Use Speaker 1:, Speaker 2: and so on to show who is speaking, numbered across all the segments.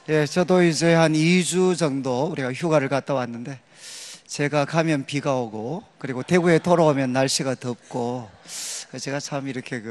Speaker 1: 예, 저도 이제 한 2주 정도 우리가 휴가를 갔다 왔는데, 제가 가면 비가 오고, 그리고 대구에 돌아오면 날씨가 덥고, 제가 참 이렇게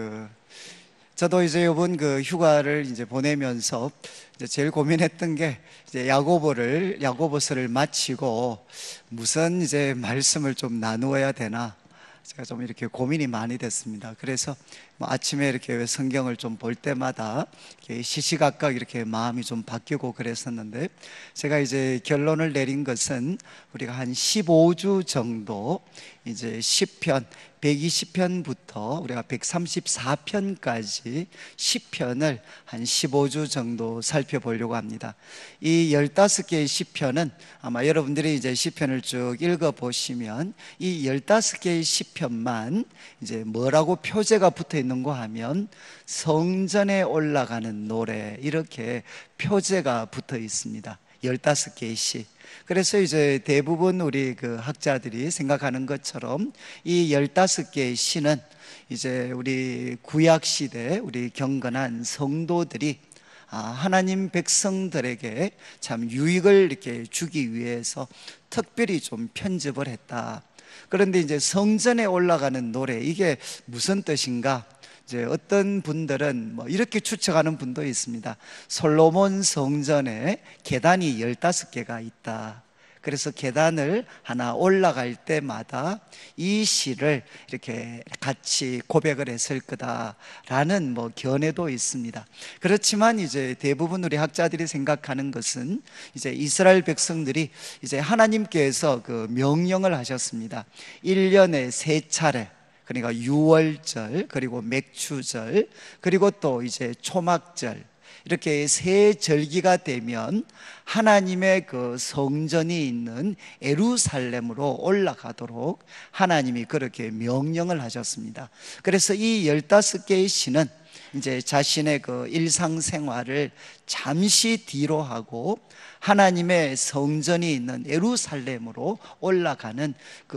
Speaker 1: 저도 이제 이번 휴가를 이제 보내면서 이제 제일 고민했던 게, 이제 야고보서를 마치고 무슨 이제 말씀을 좀 나누어야 되나, 제가 좀 이렇게 고민이 많이 됐습니다. 그래서 뭐 아침에 이렇게 성경을 좀 볼 때마다 이렇게 시시각각 이렇게 마음이 좀 바뀌고 그랬었는데, 제가 이제 결론을 내린 것은 우리가 한 15주 정도 이제 시편 120편부터 우리가 134편까지 시편을 한 15주 정도 살펴보려고 합니다. 이 15개의 시편은 아마 여러분들이 이제 시편을 쭉 읽어보시면 이 15개의 시편만 이제 뭐라고 표제가 붙어 있는가 하면 성전에 올라가는 노래, 이렇게 표제가 붙어 있습니다. 15개의 시. 그래서 이제 대부분 우리 학자들이 생각하는 것처럼 이 15개의 시는 이제 우리 구약시대 우리 경건한 성도들이 하나님 백성들에게 참 유익을 이렇게 주기 위해서 특별히 좀 편집을 했다. 그런데 이제 성전에 올라가는 노래, 이게 무슨 뜻인가? 이제 어떤 분들은 뭐 이렇게 추측하는 분도 있습니다. 솔로몬 성전에 계단이 15개가 있다. 그래서 계단을 하나 올라갈 때마다 이 시를 이렇게 같이 고백을 했을 거다라는 뭐 견해도 있습니다. 그렇지만 이제 대부분 우리 학자들이 생각하는 것은 이제 이스라엘 백성들이 이제 하나님께서 명령을 하셨습니다. 1년에 3차례, 그러니까 유월절, 그리고 맥추절, 그리고 또 이제 초막절, 이렇게 세 절기가 되면 하나님의 성전이 있는 예루살렘으로 올라가도록 하나님이 그렇게 명령을 하셨습니다. 그래서 이 15개의 시는 이제 자신의 일상생활을 잠시 뒤로 하고 하나님의 성전이 있는 예루살렘으로 올라가는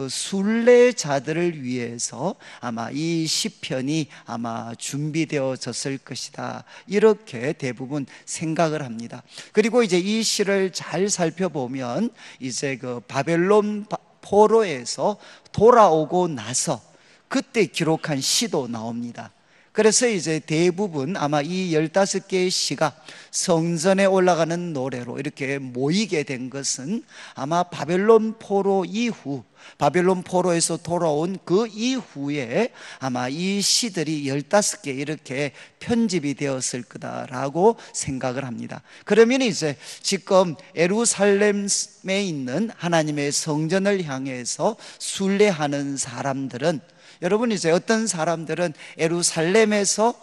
Speaker 1: 순례자들을 위해서 아마 이 시편이 아마 준비되어졌을 것이다, 이렇게 대부분 생각을 합니다. 그리고 이제 이 시를 잘 살펴보면 이제 바벨론 포로에서 돌아오고 나서 그때 기록한 시도 나옵니다. 그래서 이제 대부분 아마 이 15개의 시가 성전에 올라가는 노래로 이렇게 모이게 된 것은 아마 바벨론 포로 이후, 바벨론 포로에서 돌아온 그 이후에 아마 이 시들이 15개 이렇게 편집이 되었을 거다라고 생각을 합니다. 그러면 이제 지금 예루살렘에 있는 하나님의 성전을 향해서 순례하는 사람들은, 여러분 이제 어떤 사람들은 예루살렘에서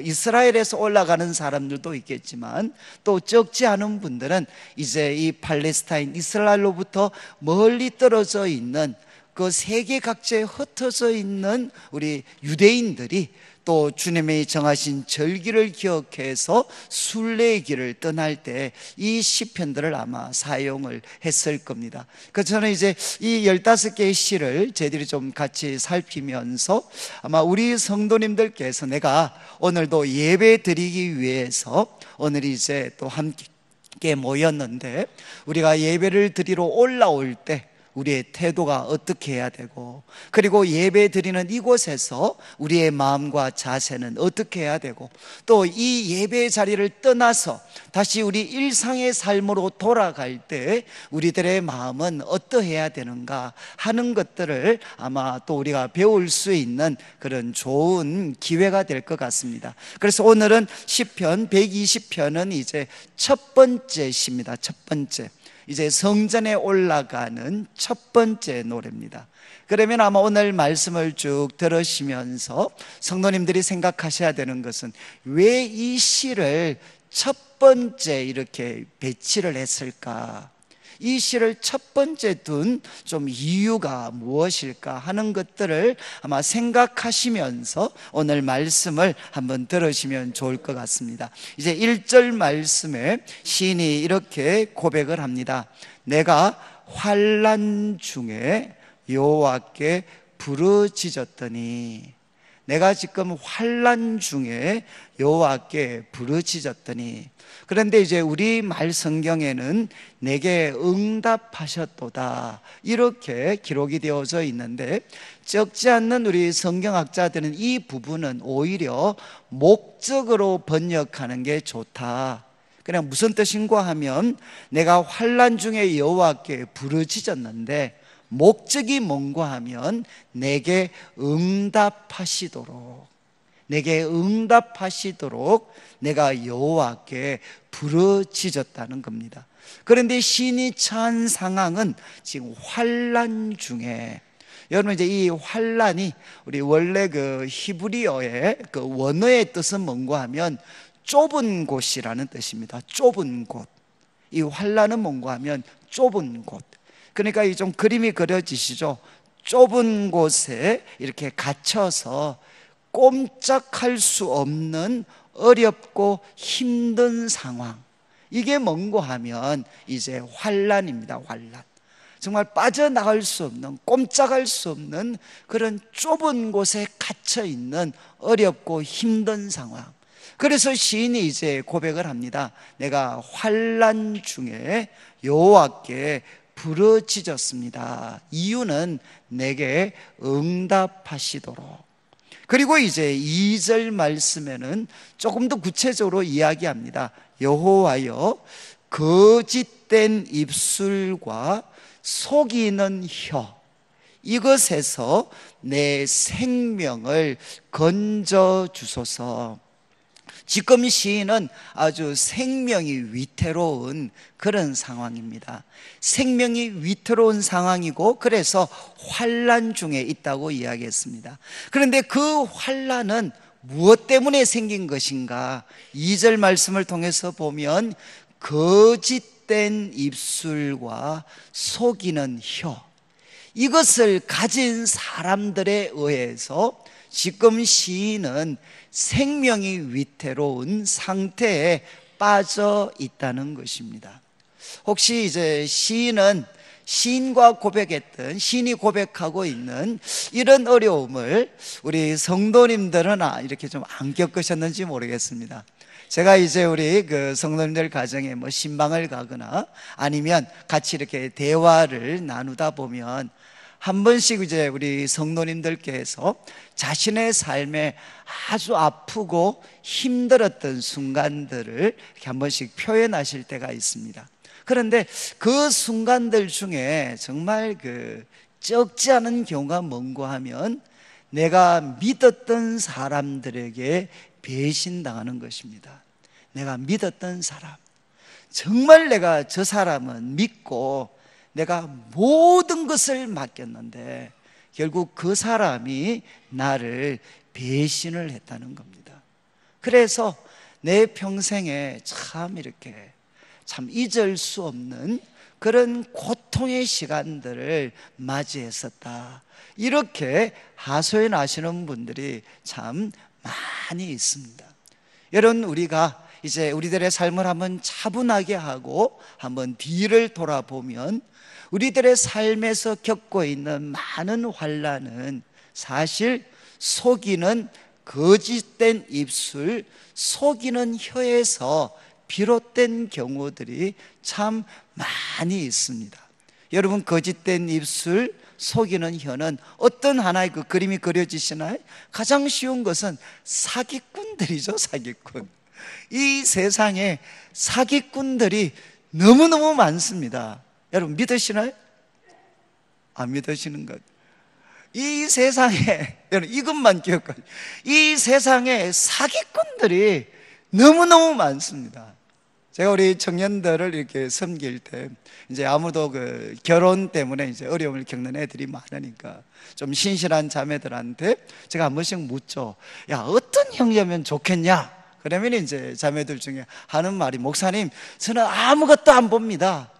Speaker 1: 이스라엘에서 올라가는 사람들도 있겠지만, 또 적지 않은 분들은 이제 이 팔레스타인 이스라엘로부터 멀리 떨어져 있는 세계 각지에 흩어져 있는 우리 유대인들이 또 주님의 정하신 절기를 기억해서 순례의 길을 떠날 때 이 시편들을 아마 사용을 했을 겁니다. 그래서 저는 이제 이 15개의 시를 저희들이 좀 같이 살피면서 아마 우리 성도님들께서 내가 오늘도 예배 드리기 위해서 오늘 이제 또 함께 모였는데, 우리가 예배를 드리러 올라올 때 우리의 태도가 어떻게 해야 되고, 그리고 예배 드리는 이곳에서 우리의 마음과 자세는 어떻게 해야 되고, 또 이 예배 자리를 떠나서 다시 우리 일상의 삶으로 돌아갈 때 우리들의 마음은 어떠해야 되는가 하는 것들을 아마 또 우리가 배울 수 있는 그런 좋은 기회가 될 것 같습니다. 그래서 오늘은 시편 120편은 이제 첫 번째 시입니다. 첫 번째, 이제 성전에 올라가는 첫 번째 노래입니다. 그러면 아마 오늘 말씀을 쭉 들으시면서 성도님들이 생각하셔야 되는 것은, 왜 이 시를 첫 번째 이렇게 배치를 했을까? 이 시를 첫 번째 둔 좀 이유가 무엇일까 하는 것들을 아마 생각하시면서 오늘 말씀을 한번 들으시면 좋을 것 같습니다. 이제 1절 말씀에 시인이 이렇게 고백을 합니다. 내가 환난 중에 여호와께 부르짖었더니, 내가 지금 환난 중에 여호와께 부르짖었더니. 그런데 이제 우리 말 성경에는 내게 응답하셨도다 이렇게 기록이 되어져 있는데, 적지 않는 우리 성경학자들은 이 부분은 오히려 목적으로 번역하는 게 좋다. 그냥 무슨 뜻인가 하면, 내가 환난 중에 여호와께 부르짖었는데 목적이 뭔가 하면 내게 응답하시도록, 내가 여호와께 부르짖었다는 겁니다. 그런데 시인이 처한 상황은 지금 환난 중에, 여러분 이제 이 환난이 우리 원래 그 히브리어의 그 원어의 뜻은 뭔가 하면 좁은 곳이라는 뜻입니다. 좁은 곳. 이 환난은 뭔가 하면 좁은 곳. 그러니까 이 좀 그림이 그려지시죠? 좁은 곳에 이렇게 갇혀서 꼼짝할 수 없는 어렵고 힘든 상황, 이게 뭔고 하면 이제 환난입니다. 환난. 정말 빠져나갈 수 없는, 꼼짝할 수 없는 그런 좁은 곳에 갇혀 있는 어렵고 힘든 상황. 그래서 시인이 이제 고백을 합니다. 내가 환난 중에 여호와께 부르짖었습니다. 이유는 내게 응답하시도록. 그리고 이제 2절 말씀에는 조금 더 구체적으로 이야기합니다. 여호와여, 거짓된 입술과 속이는 혀, 이것에서 내 생명을 건져 주소서. 지금 시인은 아주 생명이 위태로운 그런 상황입니다. 생명이 위태로운 상황이고, 그래서 환난 중에 있다고 이야기했습니다. 그런데 그 환난은 무엇 때문에 생긴 것인가? 2절 말씀을 통해서 보면 거짓된 입술과 속이는 혀, 이것을 가진 사람들에 의해서 지금 시인은 생명이 위태로운 상태에 빠져 있다는 것입니다. 혹시 이제 시인과 시인이 고백하고 있는 이런 어려움을 우리 성도님들은 이렇게 좀 안 겪으셨는지 모르겠습니다. 제가 이제 우리 그 성도님들 가정에 뭐 신방을 가거나 아니면 같이 이렇게 대화를 나누다 보면 한 번씩 이제 우리 성도님들께서 자신의 삶에 아주 아프고 힘들었던 순간들을 이렇게 한 번씩 표현하실 때가 있습니다. 그런데 그 순간들 중에 정말 그 적지 않은 경우가 뭔가 하면 내가 믿었던 사람들에게 배신당하는 것입니다. 내가 믿었던 사람, 정말 내가 저 사람은 믿고 내가 모든 것을 맡겼는데 결국 그 사람이 나를 배신을 했다는 겁니다. 그래서 내 평생에 참 이렇게 참 잊을 수 없는 그런 고통의 시간들을 맞이했었다, 이렇게 하소연하시는 분들이 참 많이 있습니다. 여러분, 우리가 이제 우리들의 삶을 한번 차분하게 하고 한번 뒤를 돌아보면 우리들의 삶에서 겪고 있는 많은 환난은 사실 속이는 거짓된 입술, 속이는 혀에서 비롯된 경우들이 참 많이 있습니다. 여러분, 거짓된 입술, 속이는 혀는 어떤 하나의 그 그림이 그려지시나요? 가장 쉬운 것은 사기꾼들이죠. 사기꾼. 이 세상에 사기꾼들이 너무너무 많습니다. 여러분 믿으시나요? 안 믿으시는 것. 이 세상에, 여러분 이것만 기억하세요. 이 세상에 사기꾼들이 너무너무 많습니다. 제가 우리 청년들을 이렇게 섬길 때 이제 아무도 그 결혼 때문에 이제 어려움을 겪는 애들이 많으니까 좀 신실한 자매들한테 제가 한 번씩 묻죠. 야, 어떤 형제면 좋겠냐? 그러면 이제 자매들 중에 하는 말이, 목사님, 저는 아무것도 안 봅니다.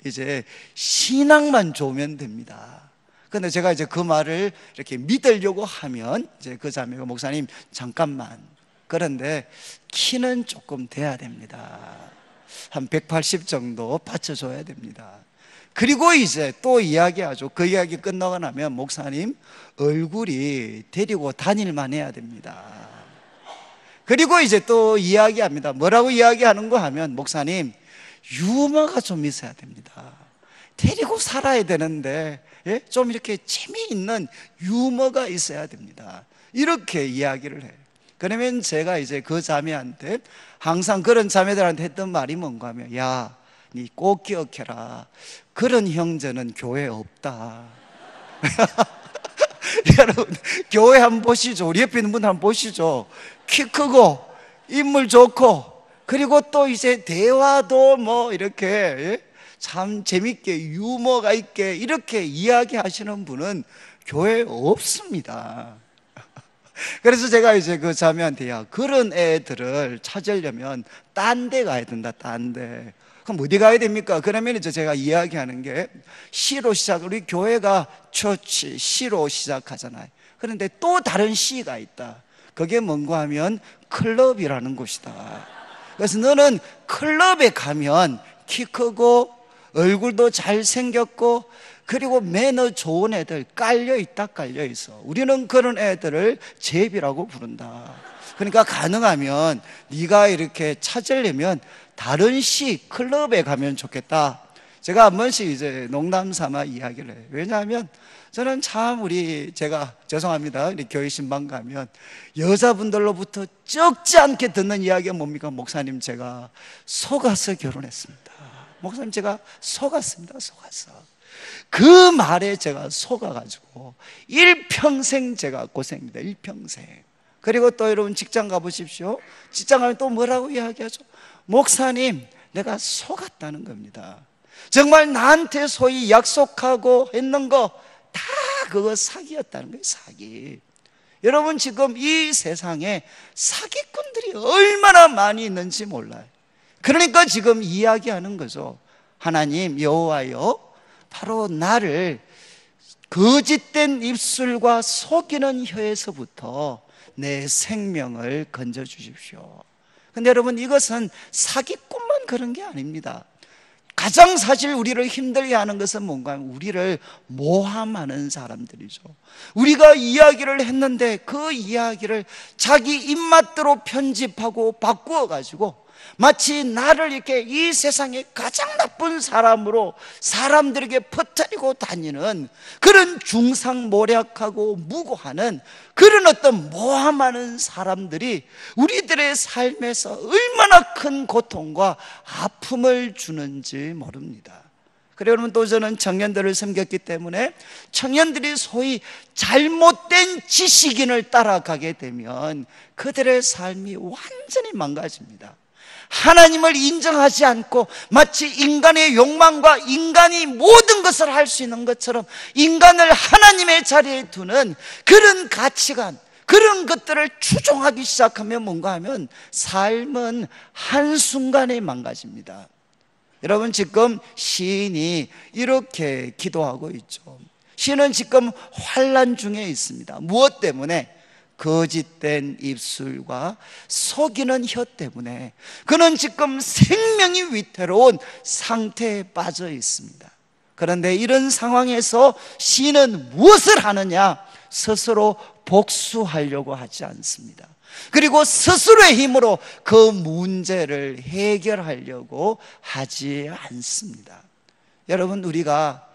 Speaker 1: 이제 신앙만 좋으면 됩니다. 근데 제가 이제 그 말을 이렇게 믿으려고 하면 이제 그 자매가, 목사님 잠깐만, 그런데 키는 조금 돼야 됩니다. 한 180 정도 받쳐줘야 됩니다. 그리고 이제 또 이야기하죠. 그 이야기 끝나고 나면 목사님 얼굴이 데리고 다닐만 해야 됩니다. 그리고 이제 또 이야기합니다. 뭐라고 이야기하는 거 하면 목사님 유머가 좀 있어야 됩니다. 데리고 살아야 되는데 좀 이렇게 재미있는 유머가 있어야 됩니다. 이렇게 이야기를 해요. 그러면 제가 이제 그 자매한테 항상 그런 자매들한테 했던 말이 뭔가 하면 야, 니 꼭 기억해라. 그런 형제는 교회에 없다. 여러분 교회 한번 보시죠. 우리 옆에 있는 분 한번 보시죠. 키 크고 인물 좋고 그리고 또 이제 대화도 뭐 이렇게 참 재밌게 유머가 있게 이렇게 이야기하시는 분은 교회에 없습니다. 그래서 제가 이제 그 자매한테 야, 그런 애들을 찾으려면 딴 데 가야 된다. 딴 데. 그럼 어디 가야 됩니까? 그러면 이제 제가 이야기하는 게 C로 시작, 우리 교회가 처치 C로 시작하잖아요. 그런데 또 다른 C가 있다. 그게 뭔가 하면 클럽이라는 곳이다. 그래서 너는 클럽에 가면 키 크고 얼굴도 잘생겼고 그리고 매너 좋은 애들 깔려있다. 깔려있어. 우리는 그런 애들을 제비라고 부른다. 그러니까 가능하면 네가 이렇게 찾으려면 다른 시 클럽에 가면 좋겠다. 제가 한 번씩 이제 농담 삼아 이야기를 해요. 왜냐하면 저는 참 제가 죄송합니다. 우리 교회 신방 가면 여자분들로부터 적지 않게 듣는 이야기가 뭡니까? 목사님 제가 속아서 결혼했습니다. 목사님 제가 속았습니다. 속았어. 그 말에 제가 속아가지고 일평생 제가 고생입니다. 일평생. 그리고 또 여러분 직장 가보십시오. 직장 가면 또 뭐라고 이야기하죠? 목사님 내가 속았다는 겁니다. 정말 나한테 소위 약속하고 했는 거 다 그거 사기였다는 거예요. 사기. 여러분 지금 이 세상에 사기꾼들이 얼마나 많이 있는지 몰라요. 그러니까 지금 이야기하는 거죠. 하나님 여호와여 바로 나를 거짓된 입술과 속이는 혀에서부터 내 생명을 건져주십시오. 근데 여러분 이것은 사기꾼만 그런 게 아닙니다. 가장 사실 우리를 힘들게 하는 것은 뭔가 하면 우리를 모함하는 사람들이죠. 우리가 이야기를 했는데 그 이야기를 자기 입맛대로 편집하고 바꾸어 가지고 마치 나를 이렇게 이 세상에 가장 나쁜 사람으로 사람들에게 퍼뜨리고 다니는 그런 중상모략하고 무고하는 그런 어떤 모함하는 사람들이 우리들의 삶에서 얼마나 큰 고통과 아픔을 주는지 모릅니다. 그래서 여러분 또 저는 청년들을 섬겼기 때문에 청년들이 소위 잘못된 지식인을 따라가게 되면 그들의 삶이 완전히 망가집니다. 하나님을 인정하지 않고 마치 인간의 욕망과 인간이 모든 것을 할 수 있는 것처럼 인간을 하나님의 자리에 두는 그런 가치관, 그런 것들을 추종하기 시작하면 뭔가 하면 삶은 한순간에 망가집니다. 여러분 지금 시인이 이렇게 기도하고 있죠. 시인은 지금 환난 중에 있습니다. 무엇 때문에? 거짓된 입술과 속이는 혀 때문에 그는 지금 생명이 위태로운 상태에 빠져 있습니다. 그런데 이런 상황에서 시인은 무엇을 하느냐? 스스로 복수하려고 하지 않습니다. 그리고 스스로의 힘으로 그 문제를 해결하려고 하지 않습니다. 여러분 우리가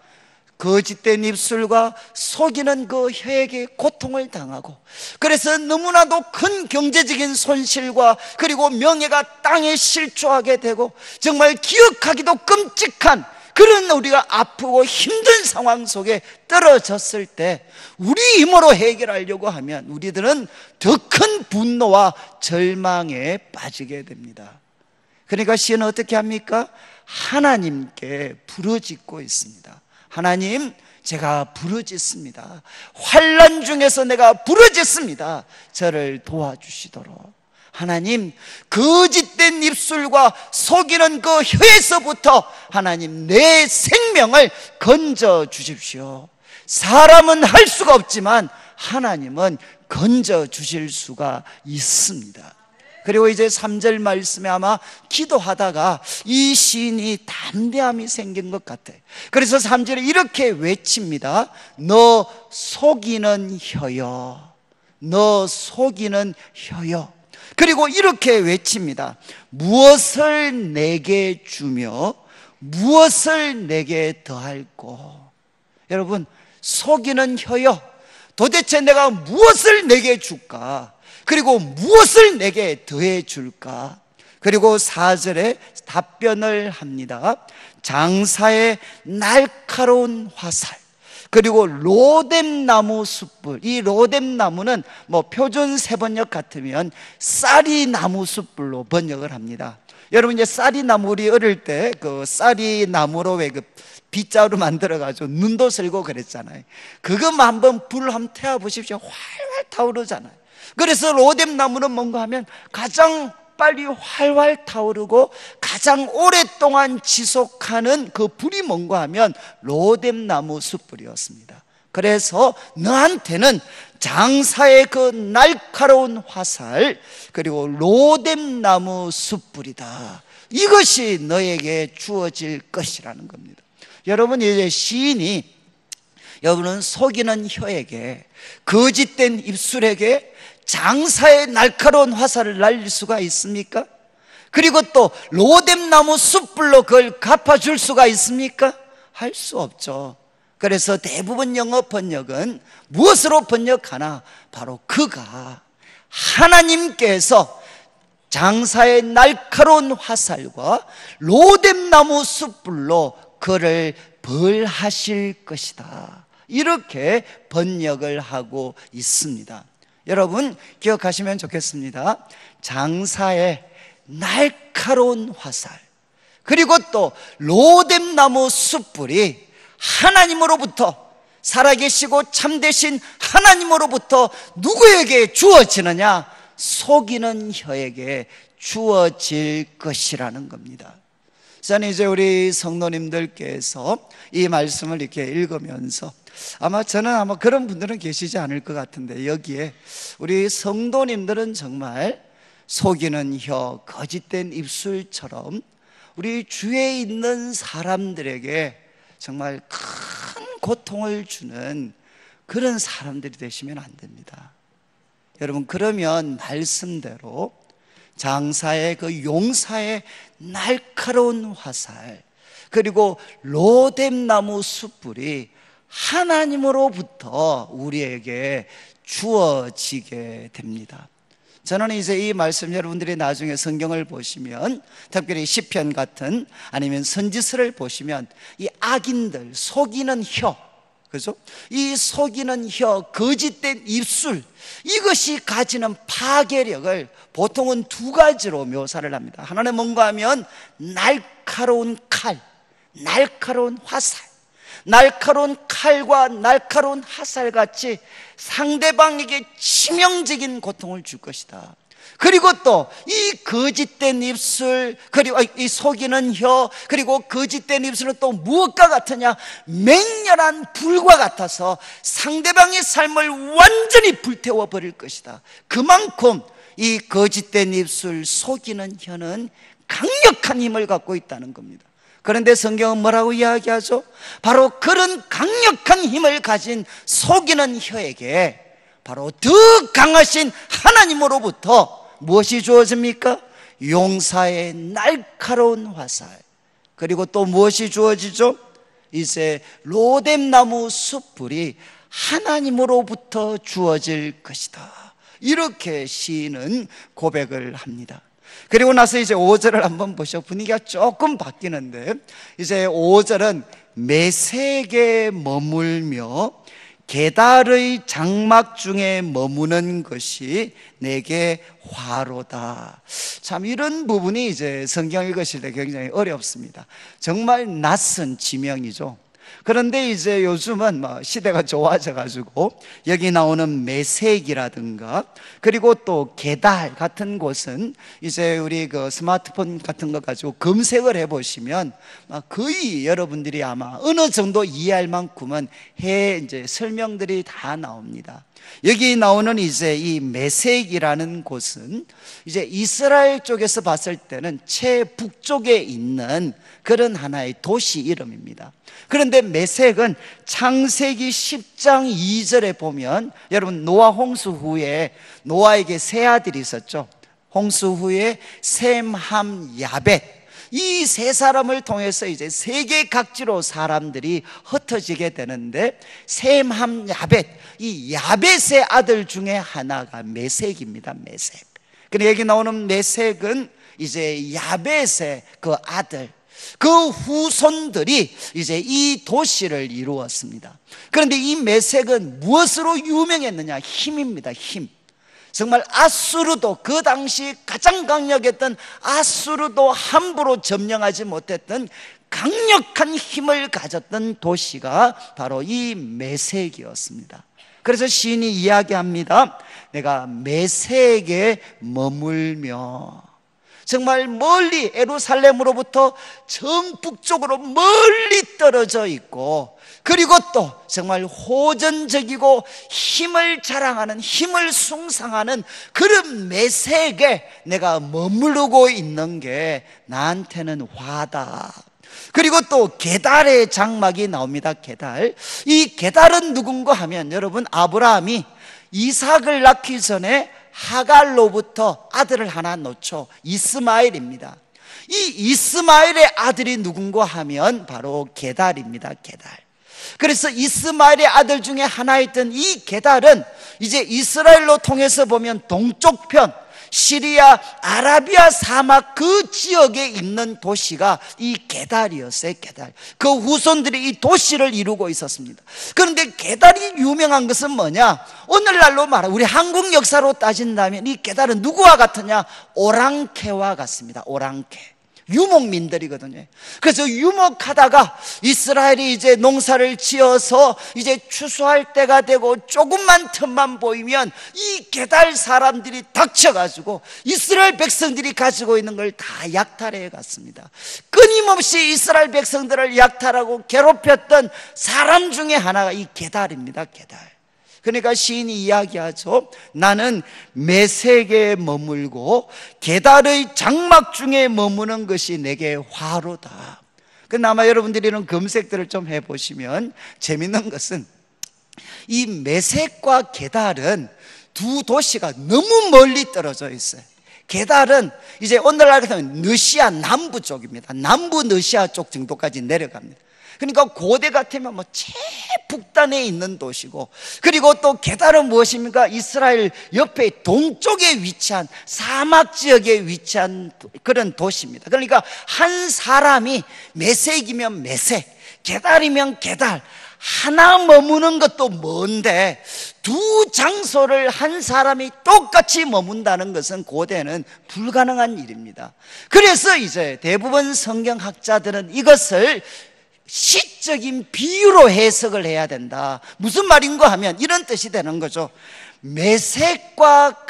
Speaker 1: 거짓된 입술과 속이는 그 혀에게 고통을 당하고 그래서 너무나도 큰 경제적인 손실과 그리고 명예가 땅에 실추하게 되고 정말 기억하기도 끔찍한 그런 우리가 아프고 힘든 상황 속에 떨어졌을 때 우리 힘으로 해결하려고 하면 우리들은 더 큰 분노와 절망에 빠지게 됩니다. 그러니까 시인은 어떻게 합니까? 하나님께 부르짖고 있습니다. 하나님 제가 부르짖습니다. 환난 중에서 내가 부르짖습니다. 저를 도와주시도록. 하나님 거짓된 입술과 속이는 그 혀에서부터 하나님 내 생명을 건져 주십시오. 사람은 할 수가 없지만 하나님은 건져 주실 수가 있습니다. 그리고 이제 3절 말씀에 아마 기도하다가 이 시인이 담대함이 생긴 것 같아요. 그래서 3절에 이렇게 외칩니다. 너 속이는 혀여, 너 속이는 혀여. 그리고 이렇게 외칩니다. 무엇을 내게 주며 무엇을 내게 더할꼬. 여러분, 속이는 혀여, 도대체 내가 무엇을 내게 줄까? 그리고 무엇을 내게 더해 줄까? 그리고 4절에 답변을 합니다. 장사의 날카로운 화살, 그리고 로뎀나무 숯불. 이 로뎀나무는 표준 세번역 같으면 쌀이나무 숯불로 번역을 합니다. 여러분, 이제 쌀이나무, 우리 어릴 때 그 쌀이나무로 왜 그 빗자루 만들어가지고 눈도 쓸고 그랬잖아요. 그것만 한번 불 한번 태워보십시오. 활활 타오르잖아요. 그래서 로뎀나무는 뭔가 하면 가장 빨리 활활 타오르고 가장 오랫동안 지속하는 그 불이 뭔가 하면 로뎀나무 숯불이었습니다. 그래서 너한테는 장사의 그 날카로운 화살, 그리고 로뎀나무 숯불이다, 이것이 너에게 주어질 것이라는 겁니다. 여러분, 이제 시인이 여러분은 속이는 혀에게, 거짓된 입술에게 장사의 날카로운 화살을 날릴 수가 있습니까? 그리고 또 로뎀나무 숯불로 그걸 갚아줄 수가 있습니까? 할 수 없죠. 그래서 대부분 영어 번역은 무엇으로 번역하나? 바로 그가, 하나님께서 장사의 날카로운 화살과 로뎀나무 숯불로 그를 벌하실 것이다, 이렇게 번역을 하고 있습니다. 여러분, 기억하시면 좋겠습니다. 장사의 날카로운 화살, 그리고 또 로뎀나무 숯불이 하나님으로부터, 살아계시고 참되신 하나님으로부터 누구에게 주어지느냐? 속이는 혀에게 주어질 것이라는 겁니다. 저는 이제 우리 성도님들께서 이 말씀을 이렇게 읽으면서 저는 아마 그런 분들은 계시지 않을 것 같은데, 여기에 우리 성도님들은 정말 속이는 혀, 거짓된 입술처럼 우리 주위에 있는 사람들에게 정말 큰 고통을 주는 그런 사람들이 되시면 안 됩니다. 여러분, 그러면 말씀대로 장사의 그 용사의 날카로운 화살, 그리고 로뎀나무 숯불이 하나님으로부터 우리에게 주어지게 됩니다. 저는 이제 이 말씀, 여러분들이 나중에 성경을 보시면, 특별히 시편 같은 아니면 선지서를 보시면 이 악인들, 속이는 혀, 그죠? 이 속이는 혀, 거짓된 입술, 이것이 가지는 파괴력을 보통은 두 가지로 묘사를 합니다. 하나는 뭔가 하면 날카로운 칼, 날카로운 화살. 날카로운 칼과 날카로운 화살같이 상대방에게 치명적인 고통을 줄 것이다. 그리고 또 이 거짓된 입술, 그리고 이 속이는 혀, 그리고 거짓된 입술은 또 무엇과 같으냐? 맹렬한 불과 같아서 상대방의 삶을 완전히 불태워 버릴 것이다. 그만큼 이 거짓된 입술, 속이는 혀는 강력한 힘을 갖고 있다는 겁니다. 그런데 성경은 뭐라고 이야기하죠? 바로 그런 강력한 힘을 가진 속이는 혀에게 바로 더 강하신 하나님으로부터 무엇이 주어집니까? 용사의 날카로운 화살, 그리고 또 무엇이 주어지죠? 이제 로뎀나무 숯불이 하나님으로부터 주어질 것이다, 이렇게 시인은 고백을 합니다. 그리고 나서 이제 5절을 한번 보시죠. 분위기가 조금 바뀌는데, 이제 5절은 메색에 머물며 게달의 장막 중에 머무는 것이 내게 화로다. 참, 이런 부분이 이제 성경 읽으실 때 굉장히 어렵습니다. 정말 낯선 지명이죠. 그런데 이제 요즘은 시대가 좋아져 가지고 여기 나오는 메색이라든가, 그리고 또 게달 같은 곳은 이제 우리 그 스마트폰 같은 거 가지고 검색을 해보시면 거의 여러분들이 아마 어느 정도 이해할 만큼은 이제 설명들이 다 나옵니다. 여기 나오는 이제 이 메섹이라는 곳은 이제 이스라엘 쪽에서 봤을 때는 최북쪽에 있는 그런 하나의 도시 이름입니다. 그런데 메섹은 창세기 10장 2절에 보면, 여러분 노아 홍수 후에 노아에게 세 아들이 있었죠. 홍수 후에 셈, 함, 야벳, 이 세 사람을 통해서 이제 세계 각지로 사람들이 흩어지게 되는데, 셈, 함, 야벳, 이 야벳의 아들 중에 하나가 메섹입니다. 메섹. 근데 여기 나오는 메섹은 이제 야벳의 그 아들, 그 후손들이 이제 이 도시를 이루었습니다. 그런데 이 메섹은 무엇으로 유명했느냐? 힘입니다. 힘. 정말 아수르도, 그 당시 가장 강력했던 아수르도 함부로 점령하지 못했던 강력한 힘을 가졌던 도시가 바로 이 메섹이었습니다. 그래서 시인이 이야기합니다. 내가 메섹에 머물며, 정말 멀리 예루살렘으로부터 정북쪽으로 멀리 떨어져 있고, 그리고 또 정말 호전적이고 힘을 자랑하는, 힘을 숭상하는 그런 메섹에 내가 머무르고 있는 게 나한테는 화다. 그리고 또 게달의 장막이 나옵니다. 게달. 이 게달은 누군가 하면, 여러분 아브라함이 이삭을 낳기 전에 하갈로부터 아들을 하나 놓죠. 이스마엘입니다. 이 이스마엘의 아들이 누군가 하면 바로 게달입니다. 게달. 그래서 이스마엘의 아들 중에 하나였던 이 게달은 이제 이스라엘로 통해서 보면 동쪽 편, 시리아, 아라비아 사막 그 지역에 있는 도시가 이 게달이었어요. 게달. 그 후손들이 이 도시를 이루고 있었습니다. 그런데 게달이 유명한 것은 뭐냐? 오늘날로 말하면 우리 한국 역사로 따진다면 이 게달은 누구와 같으냐? 오랑캐와 같습니다. 오랑캐. 유목민들이거든요. 그래서 유목하다가 이스라엘이 이제 농사를 지어서 이제 추수할 때가 되고 조금만 틈만 보이면 이 게달 사람들이 닥쳐가지고 이스라엘 백성들이 가지고 있는 걸 다 약탈해 갔습니다. 끊임없이 이스라엘 백성들을 약탈하고 괴롭혔던 사람 중에 하나가 이 게달입니다. 게달. 그러니까 시인이 이야기하죠. 나는 메섹에 머물고 게달의 장막 중에 머무는 것이 내게 화로다. 근데 아마 여러분들이 이런 검색들을 좀 해보시면 재밌는 것은, 이 메섹과 게달은 두 도시가 너무 멀리 떨어져 있어요. 게달은 이제 오늘날 같으면 러시아 남부 쪽입니다. 남부 러시아 쪽 정도까지 내려갑니다. 그러니까 고대 같으면 뭐 최북단에 있는 도시고, 그리고 또 게달은 무엇입니까? 이스라엘 옆에 동쪽에 위치한 사막 지역에 위치한 그런 도시입니다. 그러니까 한 사람이 메섹이면 메섹, 게달이면 게달, 하나 머무는 것도 뭔데 두 장소를 한 사람이 똑같이 머문다는 것은 고대는 불가능한 일입니다. 그래서 이제 대부분 성경학자들은 이것을 시적인 비유로 해석을 해야 된다. 무슨 말인가 하면 이런 뜻이 되는 거죠. 메섹과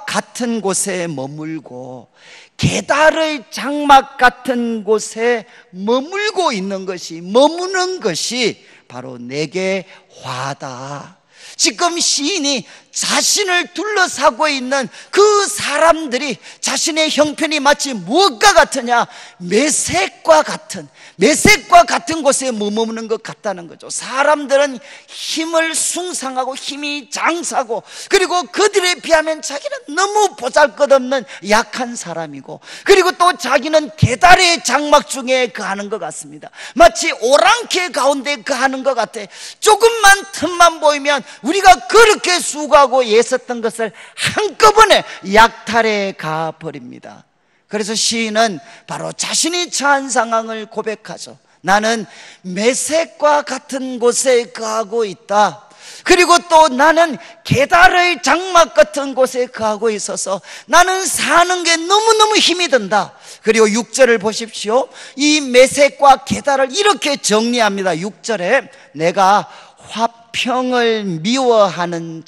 Speaker 1: 같은 곳에 머물고 게달의 장막 같은 곳에 머물고 있는 것이, 머무는 것이 바로 내게 화다. 지금 시인이 자신을 둘러싸고 있는 그 사람들이 자신의 형편이 마치 무엇과 같으냐? 메섹과 같은 곳에 머무는 것 같다는 거죠. 사람들은 힘을 숭상하고 힘이 장사고, 그리고 그들에 비하면 자기는 너무 보잘것없는 약한 사람이고, 그리고 또 자기는 게달의 장막 중에 거하는 것 같습니다. 마치 오랑캐 가운데 거하는 것 같아. 조금만 틈만 보이면 우리가 그렇게 수고하고 애썼던 것을 한꺼번에 약탈해 가버립니다. 그래서 시인은 바로 자신이 처한 상황을 고백하죠. 나는 메섹과 같은 곳에 거하고 있다. 그리고 또 나는 게달의 장막 같은 곳에 거하고 있어서 나는 사는 게 너무너무 힘이 든다. 그리고 6절을 보십시오. 이 메섹과 게달을 이렇게 정리합니다. 6절에 내가 화평을 미워하는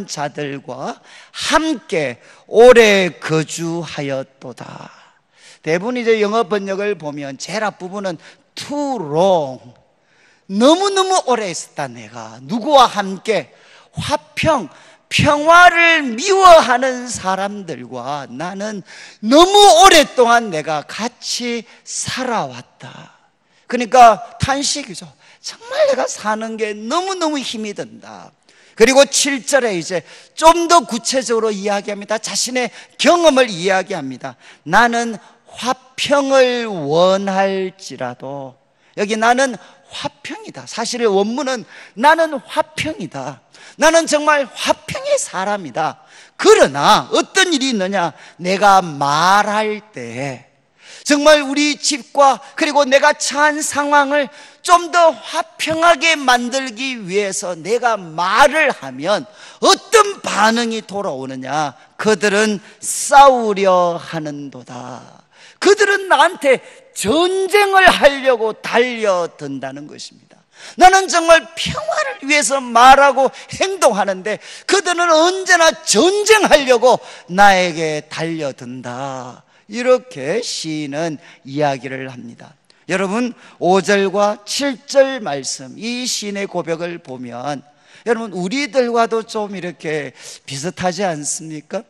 Speaker 1: 자들과 함께 오래 거주하였도다. 대부분 이제 영어 번역을 보면 제일 앞부분은 too long. 너무너무 오래 있었다. 내가 누구와 함께 평화를 미워하는 사람들과 나는 너무 오랫동안 내가 같이 살아왔다. 그러니까 탄식이죠. 정말 내가 사는 게 너무너무 힘이 든다. 그리고 7절에 이제 좀 더 구체적으로 이야기합니다. 자신의 경험을 이야기합니다. 나는 화평을 원할지라도, 여기 나는 화평이다. 사실 원문은 나는 화평이다. 나는 정말 화평의 사람이다. 그러나 어떤 일이 있느냐? 내가 말할 때 정말 우리 집과 그리고 내가 처한 상황을 좀 더 화평하게 만들기 위해서 내가 말을 하면 어떤 반응이 돌아오느냐? 그들은 싸우려 하는도다. 그들은 나한테 전쟁을 하려고 달려든다는 것입니다. 나는 정말 평화를 위해서 말하고 행동하는데 그들은 언제나 전쟁하려고 나에게 달려든다. 이렇게 시인은 이야기를 합니다. 여러분, 5절과 7절 말씀, 이 시인의 고백을 보면 여러분, 우리들과도 좀 이렇게 비슷하지 않습니까?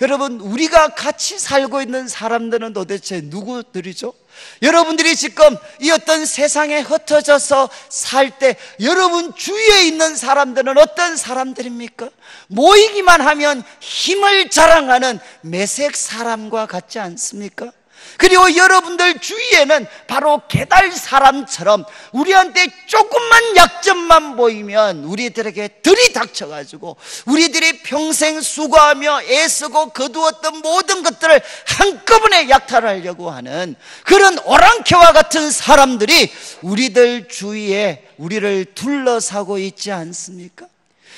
Speaker 1: 여러분, 우리가 같이 살고 있는 사람들은 도대체 누구들이죠? 여러분들이 지금 이 어떤 세상에 흩어져서 살 때 여러분 주위에 있는 사람들은 어떤 사람들입니까? 모이기만 하면 힘을 자랑하는 매색 사람과 같지 않습니까? 그리고 여러분들 주위에는 바로 게달 사람처럼 우리한테 조금만 약점만 보이면 우리들에게 들이닥쳐가지고 우리들이 평생 수고하며 애쓰고 거두었던 모든 것들을 한꺼번에 약탈하려고 하는 그런 오랑캐와 같은 사람들이 우리들 주위에 우리를 둘러싸고 있지 않습니까?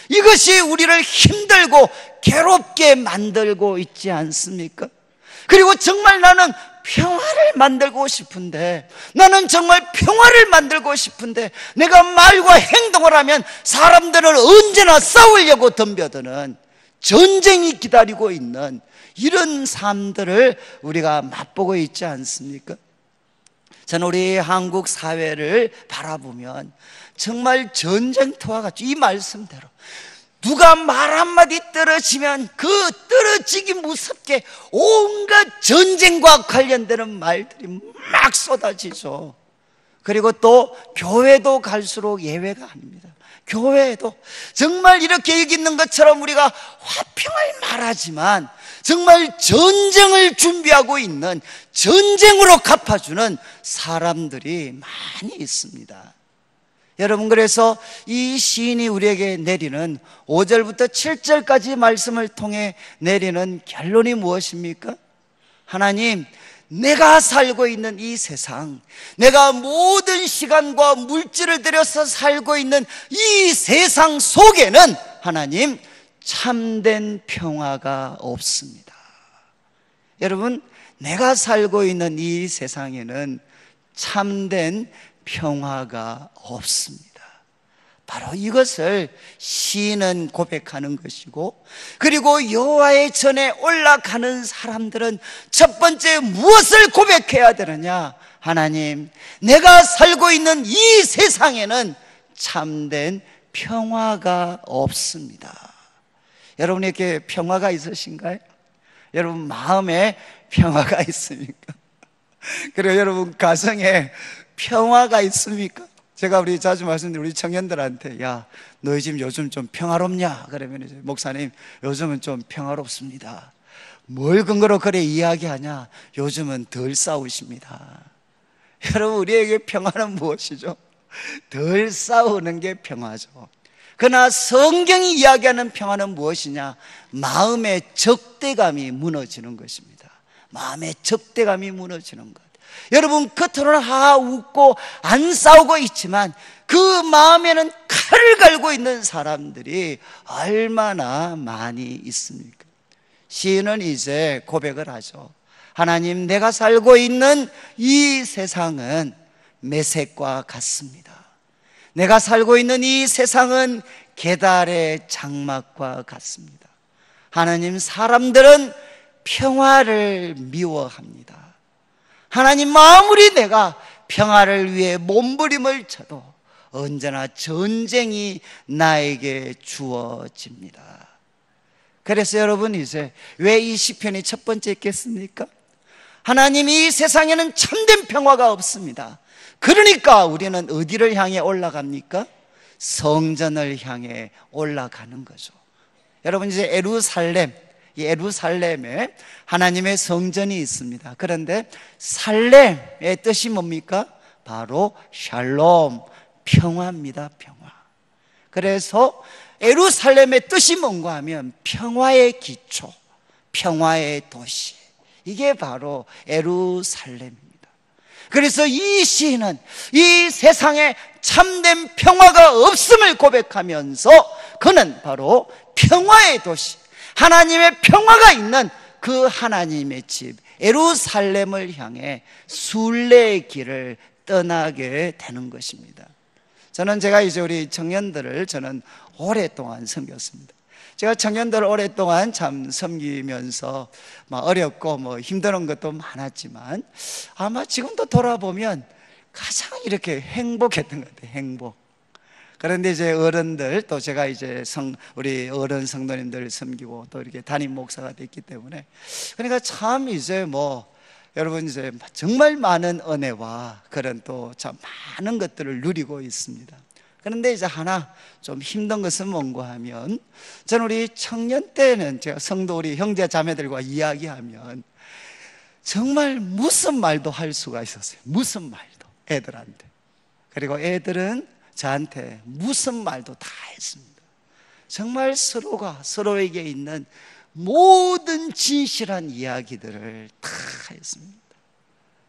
Speaker 1: 이것이 우리를 힘들고 괴롭게 만들고 있지 않습니까? 그리고 정말 나는 평화를 만들고 싶은데, 나는 정말 평화를 만들고 싶은데 내가 말과 행동을 하면 사람들은 언제나 싸우려고 덤벼드는, 전쟁이 기다리고 있는 이런 삶들을 우리가 맛보고 있지 않습니까? 저는 우리 한국 사회를 바라보면 정말 전쟁터와 같이 이 말씀대로 누가 말 한마디 떨어지면 그 떨어지기 무섭게 온갖 전쟁과 관련되는 말들이 막 쏟아지죠. 그리고 또 교회도 갈수록 예외가 아닙니다. 교회에도 정말 이렇게 여기 있는 것처럼 우리가 화평을 말하지만 정말 전쟁을 준비하고 있는, 전쟁으로 갚아주는 사람들이 많이 있습니다. 여러분, 그래서 이 시인이 우리에게 내리는 5절부터 7절까지 말씀을 통해 내리는 결론이 무엇입니까? 하나님, 내가 살고 있는 이 세상, 내가 모든 시간과 물질을 들여서 살고 있는 이 세상 속에는 하나님, 참된 평화가 없습니다. 여러분, 내가 살고 있는 이 세상에는 참된 평화가 없습니다. 바로 이것을 시인은 고백하는 것이고, 그리고 여호와의 전에 올라가는 사람들은 첫 번째 무엇을 고백해야 되느냐? 하나님, 내가 살고 있는 이 세상에는 참된 평화가 없습니다. 여러분에게 평화가 있으신가요? 여러분 마음에 평화가 있습니까? 그리고 여러분 가정에 평화가 있습니까? 제가 우리 자주 말씀드린 우리 청년들한테, 야, 너희 집 요즘 좀 평화롭냐? 그러면 이제 목사님, 요즘은 좀 평화롭습니다. 뭘 근거로 그래 이야기하냐? 요즘은 덜 싸우십니다. 여러분, 우리에게 평화는 무엇이죠? 덜 싸우는 게 평화죠. 그러나 성경이 이야기하는 평화는 무엇이냐? 마음의 적대감이 무너지는 것입니다. 마음의 적대감이 무너지는 것. 여러분, 겉으로는 하하 웃고 안 싸우고 있지만 그 마음에는 칼을 갈고 있는 사람들이 얼마나 많이 있습니까? 시인은 이제 고백을 하죠. 하나님, 내가 살고 있는 이 세상은 매색과 같습니다. 내가 살고 있는 이 세상은 게달의 장막과 같습니다. 하나님, 사람들은 평화를 미워합니다. 하나님, 아무리 내가 평화를 위해 몸부림을 쳐도 언제나 전쟁이 나에게 주어집니다. 그래서 여러분, 이제 왜 이 시편이 첫 번째 있겠습니까? 하나님이 이 세상에는 참된 평화가 없습니다. 그러니까 우리는 어디를 향해 올라갑니까? 성전을 향해 올라가는 거죠. 여러분, 이제 이 예루살렘에 하나님의 성전이 있습니다. 그런데 살렘의 뜻이 뭡니까? 바로 샬롬, 평화입니다. 평화. 그래서 예루살렘의 뜻이 뭔가 하면 평화의 기초, 평화의 도시. 이게 바로 예루살렘입니다. 그래서 이 시인은 이 세상에 참된 평화가 없음을 고백하면서 그는 바로 평화의 도시, 하나님의 평화가 있는 그 하나님의 집 예루살렘을 향해 순례의 길을 떠나게 되는 것입니다. 제가 이제 우리 청년들을 오랫동안 섬겼습니다. 제가 청년들을 오랫동안 참 섬기면서 어렵고 힘든 것도 많았지만 아마 지금도 돌아보면 가장 이렇게 행복했던 것 같아요. 행복. 그런데 이제 어른들, 또 제가 이제 우리 어른 성도님들 섬기고 또 이렇게 담임 목사가 됐기 때문에, 그러니까 참 이제 여러분 이제 정말 많은 은혜와 그런 또 참 많은 것들을 누리고 있습니다. 그런데 이제 하나 좀 힘든 것은 뭔가 하면, 저는 우리 청년 때는 제가 성도 우리 형제 자매들과 이야기하면 정말 무슨 말도 할 수가 있었어요. 무슨 말도, 애들한테. 그리고 애들은 저한테 무슨 말도 다 했습니다. 정말 서로가 서로에게 있는 모든 진실한 이야기들을 다 했습니다.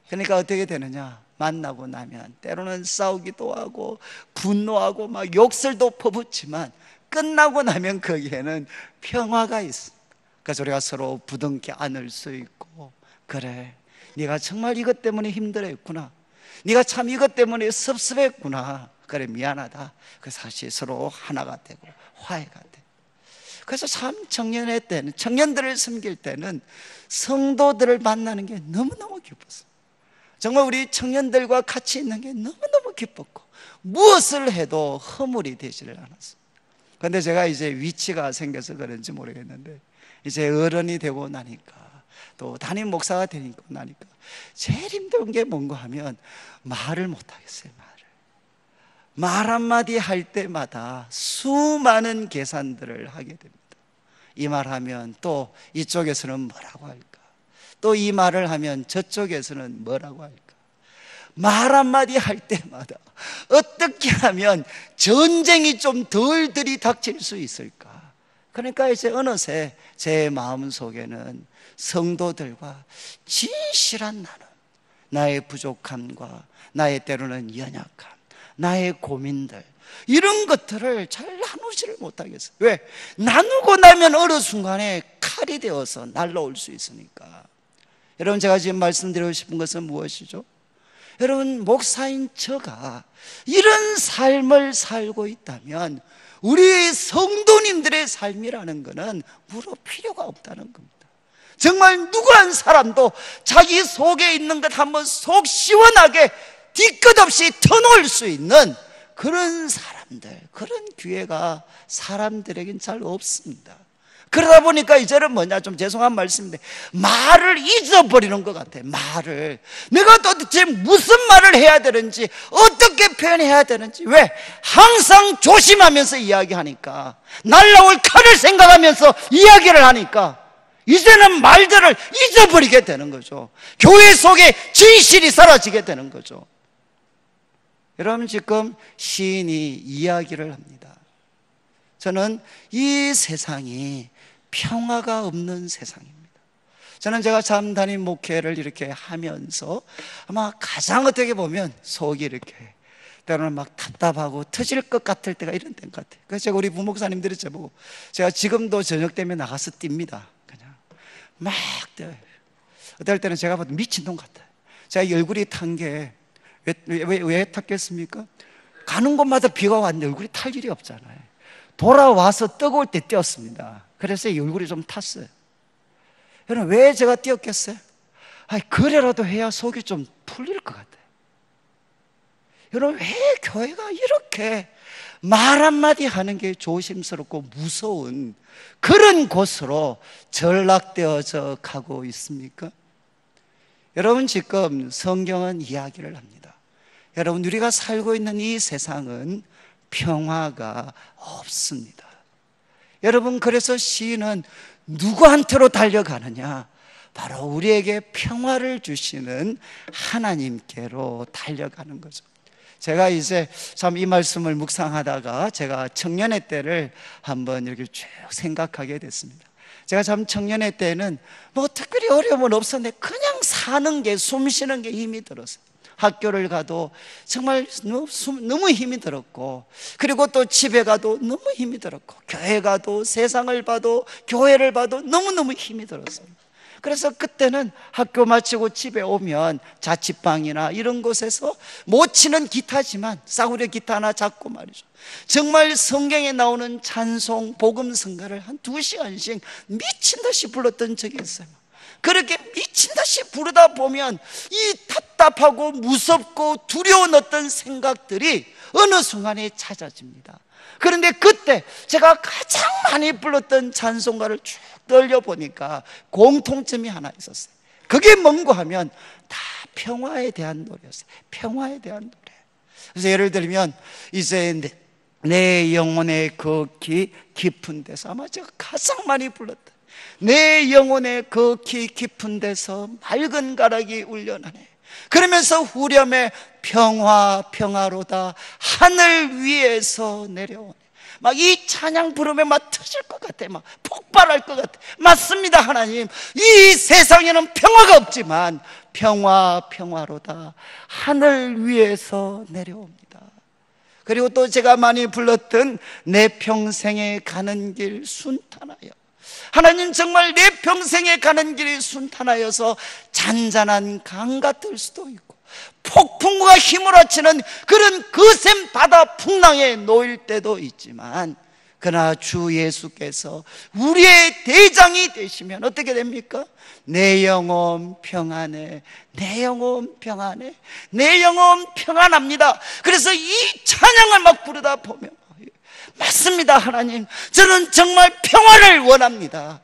Speaker 1: 그러니까 어떻게 되느냐, 만나고 나면 때로는 싸우기도 하고 분노하고 욕설도 퍼붓지만 끝나고 나면 거기에는 평화가 있습니다. 그래서 우리가 서로 부둥켜 안을 수 있고, 그래, 네가 정말 이것 때문에 힘들었구나, 네가 참 이것 때문에 섭섭했구나, 그래 미안하다. 그 사실 서로 하나가 되고 화해가 돼. 그래서 참 청년들을 섬길 때는 성도들을 만나는 게 너무너무 기뻤어요. 정말 우리 청년들과 같이 있는 게 너무너무 기뻤고 무엇을 해도 허물이 되지를 않았어요. 그런데 제가 이제 위치가 생겨서 그런지 모르겠는데, 이제 어른이 되고 나니까, 또 담임 목사가 되니까 나니까 제일 힘든 게 뭔가 하면 말을 못하겠어요. 말 한마디 할 때마다 수많은 계산들을 하게 됩니다. 이 말 하면 또 이쪽에서는 뭐라고 할까, 또 이 말을 하면 저쪽에서는 뭐라고 할까. 말 한마디 할 때마다 어떻게 하면 전쟁이 좀 덜 들이닥칠 수 있을까. 그러니까 이제 어느새 제 마음속에는 성도들과 진실한 나눔, 나의 부족함과 나의 때로는 연약함, 나의 고민들, 이런 것들을 잘 나누지를 못하겠어요. 왜? 나누고 나면 어느 순간에 칼이 되어서 날라올 수 있으니까. 여러분, 제가 지금 말씀드리고 싶은 것은 무엇이죠? 여러분, 목사인 저가 이런 삶을 살고 있다면 우리 성도님들의 삶이라는 것은 물어 필요가 없다는 겁니다. 정말 누구 한 사람도 자기 속에 있는 것 한번 속 시원하게 뒤끝 없이 터놓을 수 있는 그런 사람들, 그런 기회가 사람들에겐 잘 없습니다. 그러다 보니까 이제는 좀 죄송한 말씀인데 말을 잊어버리는 것 같아요. 말을 내가 도대체 무슨 말을 해야 되는지, 어떻게 표현해야 되는지. 왜? 항상 조심하면서 이야기하니까, 날라올 칼을 생각하면서 이야기를 하니까 이제는 말들을 잊어버리게 되는 거죠. 교회 속에 진실이 사라지게 되는 거죠. 여러분, 지금 시인이 이야기를 합니다. 저는 이 세상이 평화가 없는 세상입니다. 저는 제가 참 담임 목회를 이렇게 하면서 아마 가장 어떻게 보면 속이 이렇게 때로는 답답하고 터질 것 같을 때가 이런 때인 것 같아요. 그래서 제가 우리 부목사님들이 저보고, 제가 지금도 저녁 때문에 나가서 뜁니다. 그냥 막 뛰어요. 어떨 때는 제가 봐도 미친놈 같아요. 제가 얼굴이 탄 게 왜 탔겠습니까? 가는 곳마다 비가 왔는데 얼굴이 탈 일이 없잖아요. 돌아와서 뜨거울 때 뛰었습니다. 그래서 얼굴이 좀 탔어요. 여러분, 왜 제가 뛰었겠어요? 그래라도 해야 속이 좀 풀릴 것 같아요. 여러분, 왜 교회가 이렇게 말 한마디 하는 게 조심스럽고 무서운 그런 곳으로 전락되어져 가고 있습니까? 여러분, 지금 성경은 이야기를 합니다. 여러분, 우리가 살고 있는 이 세상은 평화가 없습니다. 여러분, 그래서 시인은 누구한테로 달려가느냐? 바로 우리에게 평화를 주시는 하나님께로 달려가는 거죠. 제가 이제 참 이 말씀을 묵상하다가 제가 청년의 때를 한번 이렇게 쭉 생각하게 됐습니다. 제가 참 청년의 때는 뭐 특별히 어려움은 없었는데 그냥 사는 게, 숨 쉬는 게 힘이 들었어요. 학교를 가도 정말 너무 힘이 들었고, 그리고 또 집에 가도 너무 힘이 들었고, 교회 가도, 세상을 봐도, 교회를 봐도 너무너무 힘이 들었어요. 그래서 그때는 학교 마치고 집에 오면 자취방이나 이런 곳에서 못 치는 기타지만 싸구려 기타 하나 잡고 말이죠, 정말 성경에 나오는 찬송, 복음 성가를 한 2시간씩 미친 듯이 불렀던 적이 있어요. 그렇게 미친 듯이 부르다 보면 이 답답하고 무섭고 두려운 어떤 생각들이 어느 순간에 찾아집니다. 그런데 그때 제가 가장 많이 불렀던 찬송가를 쭉 떠올려보니까 공통점이 하나 있었어요. 그게 뭔고 하면 다 평화에 대한 노래였어요. 평화에 대한 노래. 그래서 예를 들면 이제 내 영혼의 그 깊은 데서, 아마 제가 가장 많이 불렀던 내 영혼의 그 깊은 데서 맑은 가락이 울려나네. 그러면서 후렴에 평화로다 하늘 위에서 내려오네. 막 이 찬양 부르면 막 터질 것 같아, 막 폭발할 것 같아. 맞습니다, 하나님. 이 세상에는 평화가 없지만 평화로다 하늘 위에서 내려옵니다. 그리고 또 제가 많이 불렀던 내 평생에 가는 길 순탄하여, 하나님 정말 내 평생에 가는 길이 순탄하여서 잔잔한 강 같을 수도 있고 폭풍과 휘몰아치는 그런 거센 바다 풍랑에 놓일 때도 있지만, 그러나 주 예수께서 우리의 대장이 되시면 어떻게 됩니까? 내 영혼 평안해, 내 영혼 평안해, 내 영혼 평안합니다. 그래서 이 찬양을 막 부르다 보면 맞습니다, 하나님. 저는 정말 평화를 원합니다.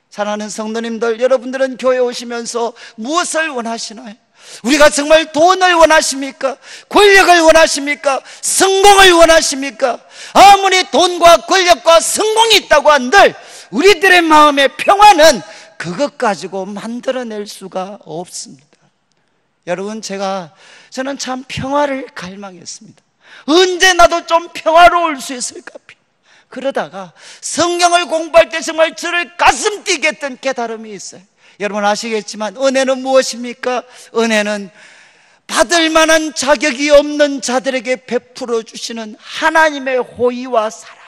Speaker 1: 사랑하는 성도님들, 여러분들은 교회 오시면서 무엇을 원하시나요? 우리가 정말 돈을 원하십니까? 권력을 원하십니까? 성공을 원하십니까? 아무리 돈과 권력과 성공이 있다고 한들 우리들의 마음의 평화는 그것 가지고 만들어낼 수가 없습니다. 여러분, 저는 참 평화를 갈망했습니다. 언제 나도 좀 평화로울 수 있을까? 그러다가 성경을 공부할 때 정말 저를 가슴 뛰게 했던 깨달음이 있어요. 여러분 아시겠지만 은혜는 무엇입니까? 은혜는 받을 만한 자격이 없는 자들에게 베풀어 주시는 하나님의 호의와 사랑.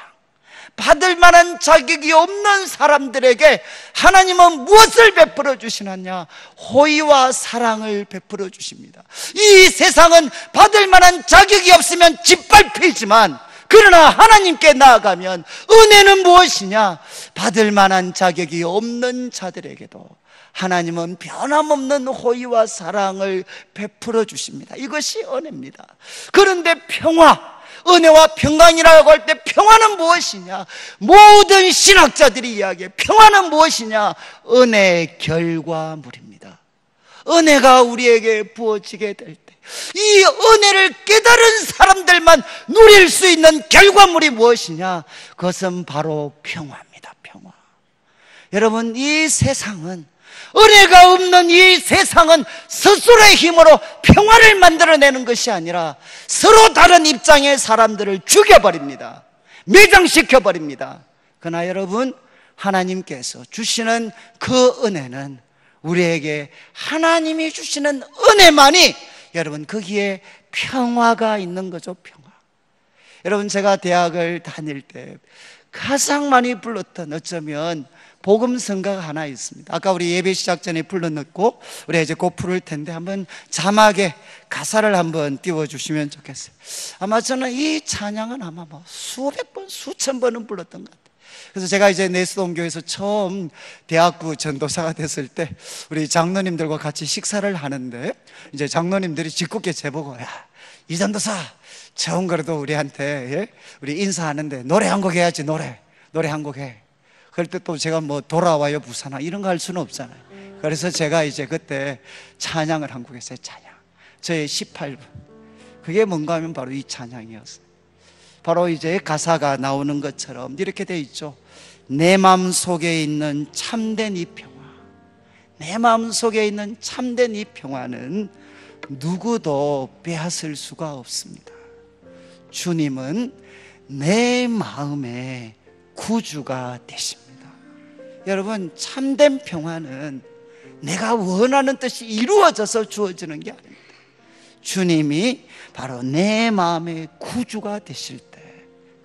Speaker 1: 받을 만한 자격이 없는 사람들에게 하나님은 무엇을 베풀어 주시느냐? 호의와 사랑을 베풀어 주십니다. 이 세상은 받을 만한 자격이 없으면 짓밟히지만, 그러나 하나님께 나아가면 은혜는 무엇이냐? 받을 만한 자격이 없는 자들에게도 하나님은 변함없는 호의와 사랑을 베풀어 주십니다. 이것이 은혜입니다. 그런데 은혜와 평강이라고 할 때 평화는 무엇이냐? 모든 신학자들이 이야기해. 평화는 무엇이냐? 은혜의 결과물입니다. 은혜가 우리에게 부어지게 될 때, 이 은혜를 깨달은 사람들만 누릴 수 있는 결과물이 무엇이냐? 그것은 바로 평화입니다. 평화. 여러분, 이 세상은, 은혜가 없는 이 세상은 스스로의 힘으로 평화를 만들어내는 것이 아니라 서로 다른 입장의 사람들을 죽여버립니다. 매장시켜버립니다. 그러나 여러분, 하나님께서 주시는 그 은혜는 우리에게 하나님이 주시는 은혜만이, 여러분, 거기에 평화가 있는 거죠. 평화. 여러분, 제가 대학을 다닐 때 가장 많이 불렀던, 어쩌면 복음 성가가 하나 있습니다. 아까 우리 예배 시작 전에 불러놓고 우리 이제 곧 부를 텐데 한번 자막에 가사를 한번 띄워주시면 좋겠어요. 아마 저는 이 찬양은 아마 뭐 수백 번, 수천 번은 불렀던 것 같아요. 그래서 제가 이제 내수동교에서 처음 대학부 전도사가 됐을 때 우리 장로님들과 같이 식사를 하는데, 이제 장로님들이 짓궂게 제보고, 야, 이전도사 처음 그래도 우리한테, 예? 우리 인사하는데 노래 한 곡 해야지. 노래 한 곡 해. 그럴 때 또 제가 뭐 돌아와요 부산아 이런 거 할 수는 없잖아요. 그래서 제가 이제 그때 찬양을 한 곡 했어요. 찬양, 저의 18분. 그게 뭔가 하면 바로 이 찬양이었어요. 바로 이제 가사가 나오는 것처럼 이렇게 돼 있죠. 내 마음 속에 있는 참된 이 평화, 내 마음 속에 있는 참된 이 평화는 누구도 빼앗을 수가 없습니다. 주님은 내 마음의 구주가 되십니다. 여러분, 참된 평화는 내가 원하는 뜻이 이루어져서 주어지는 게 아닙니다. 주님이 바로 내 마음의 구주가 되실 때,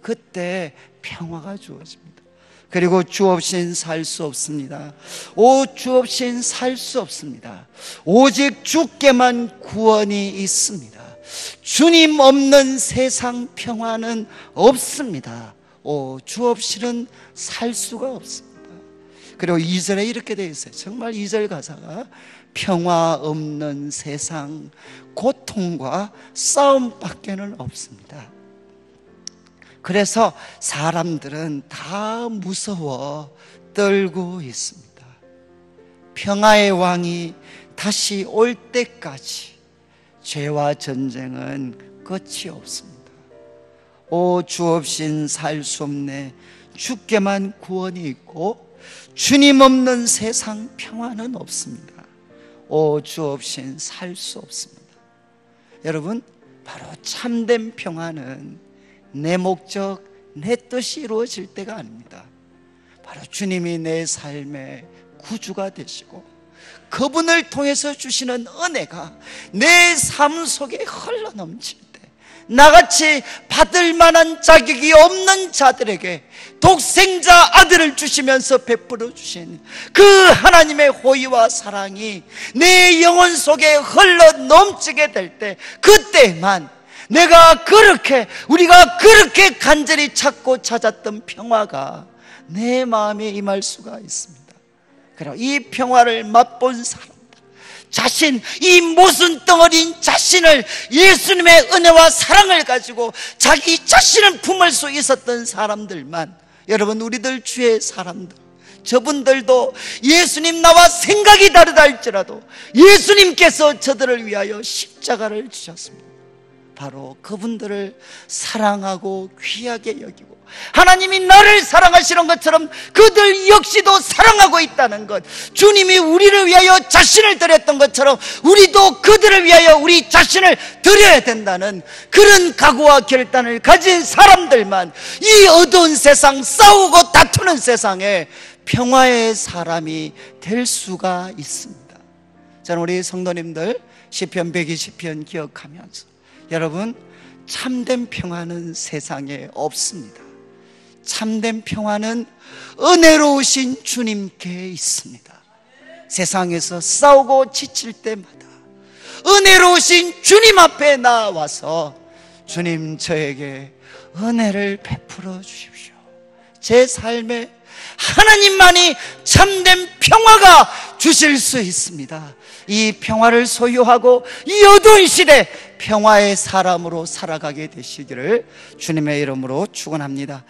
Speaker 1: 그때 평화가 주어집니다. 그리고 주 없인 살 수 없습니다. 주 없인 살 수 없습니다. 오직 주께만 구원이 있습니다. 주님 없는 세상 평화는 없습니다. 주 없이는 살 수가 없습니다. 그리고 2절에 이렇게 되어 있어요. 정말 2절 가사가 평화 없는 세상, 고통과 싸움밖에는 없습니다. 그래서 사람들은 다 무서워 떨고 있습니다. 평화의 왕이 다시 올 때까지 죄와 전쟁은 끝이 없습니다. 주 없인 살 수 없네. 주께만 구원이 있고 주님 없는 세상 평화는 없습니다. 주 없인 살 수 없습니다. 여러분, 바로 참된 평화는 내 목적, 내 뜻이 이루어질 때가 아닙니다. 바로 주님이 내 삶의 구주가 되시고 그분을 통해서 주시는 은혜가 내 삶 속에 흘러넘칠 때, 나같이 받을 만한 자격이 없는 자들에게 독생자 아들을 주시면서 베풀어 주신 그 하나님의 호의와 사랑이 내 영혼 속에 흘러넘치게 될 때, 그때만 우리가 그렇게 간절히 찾고 찾았던 평화가 내 마음에 임할 수가 있습니다. 그리고 이 평화를 맛본 사람들, 이 모순 덩어리인 자신을 예수님의 은혜와 사랑을 가지고 자기 자신을 품을 수 있었던 사람들만, 여러분, 우리들 주의 사람들, 저분들도 예수님 나와 생각이 다르다 할지라도 예수님께서 저들을 위하여 십자가를 주셨습니다. 바로 그분들을 사랑하고 귀하게 여기고 하나님이 나를 사랑하시는 것처럼 그들 역시도 사랑하고 있다는 것, 주님이 우리를 위하여 자신을 드렸던 것처럼 우리도 그들을 위하여 우리 자신을 드려야 된다는 그런 각오와 결단을 가진 사람들만 이 어두운 세상, 싸우고 다투는 세상에 평화의 사람이 될 수가 있습니다. 저는 우리 성도님들 시편 120편 기억하면서, 여러분, 참된 평화는 세상에 없습니다. 참된 평화는 은혜로우신 주님께 있습니다. 세상에서 싸우고 지칠 때마다 은혜로우신 주님 앞에 나와서 주님, 저에게 은혜를 베풀어 주십시오. 제 삶에 하나님만이 참된 평화가 주실 수 있습니다. 이 평화를 소유하고 이 어두운 시대 평화의 사람으로 살아가게 되시기를 주님의 이름으로 축원합니다.